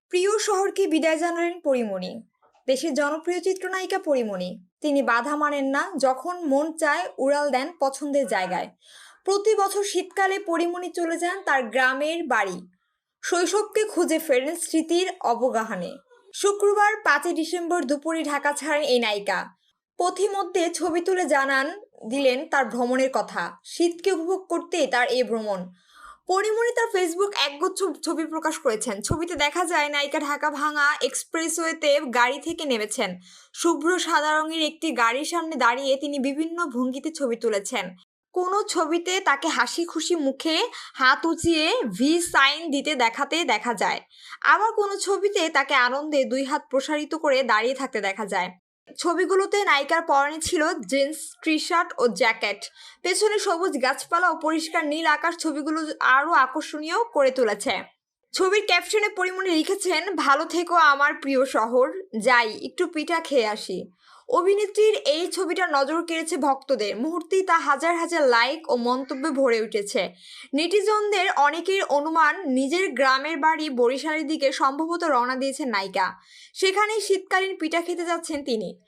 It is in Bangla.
প্রিয় শহরকে বিদায় জানালেন পরীমণি। দেশের জনপ্রিয় চিত্রনায়িকা পরীমণি। তিনি বাধা মানেন না, যখন মন চায় উড়াল দেন পছন্দের জায়গায়। প্রতি বছর শীতকালে পরীমণি চলে যান তার গ্রামের বাড়ি। শৈশবকে খুঁজে ফেরেন স্মৃতির অবগাহনে। শুক্রবার 5ই ডিসেম্বর দুপুরে ঢাকা ছাড়েন এই নায়িকা। পথিমধ্যে ছবি তুলে জানান দিলেন তার ভ্রমণের কথা। শীতকে উপভোগ করতে তার এই ভ্রমণ। পরীমণি তার ফেসবুক একগুচ্ছ ছবি প্রকাশ করেছেন। ছবিতে দেখা যায় নায়িকা ঢাকা ভাঙা এক্সপ্রেসওয়েতে গাড়ি থেকে নেমেছেন। শুভ্র সাদা রঙের একটি গাড়ির সামনে দাঁড়িয়ে তিনি বিভিন্ন ভঙ্গিতে ছবি তুলেছেন। কোনো ছবিতে তাকে হাসি খুশি মুখে হাত উঁচিয়ে ভি সাইন দিতে দেখাতে দেখা যায়। আবার কোনো ছবিতে তাকে আনন্দে দুই হাত প্রসারিত করে দাঁড়িয়ে থাকতে দেখা যায়। ছবিগুলোতে নায়িকার পরনে ছিল জিন্স, টি-শার্ট ও জ্যাকেট। পেছনে সবুজ গাছপালা ও পরিষ্কার নীল আকাশ ছবিগুলো আরও আকর্ষণীয় করে তুলেছে। ছবির ক্যাপশনে পরীমণি লিখেছেন, ভালো থেকো আমার প্রিয় শহর, যাই একটু পিঠা খেয়ে আসি। অভিনেত্রীর এই ছবিটা নজর কেড়েছে ভক্তদের। মুহূর্তেই তা হাজার হাজার লাইক ও মন্তব্যে ভরে উঠেছে। নেটিজনদের অনেকের অনুমান, নিজের গ্রামের বাড়ি বরিশালের দিকে সম্ভবত রওনা দিয়েছেন নায়িকা। সেখানেই শীতকালীন পিঠা খেতে যাচ্ছেন তিনি।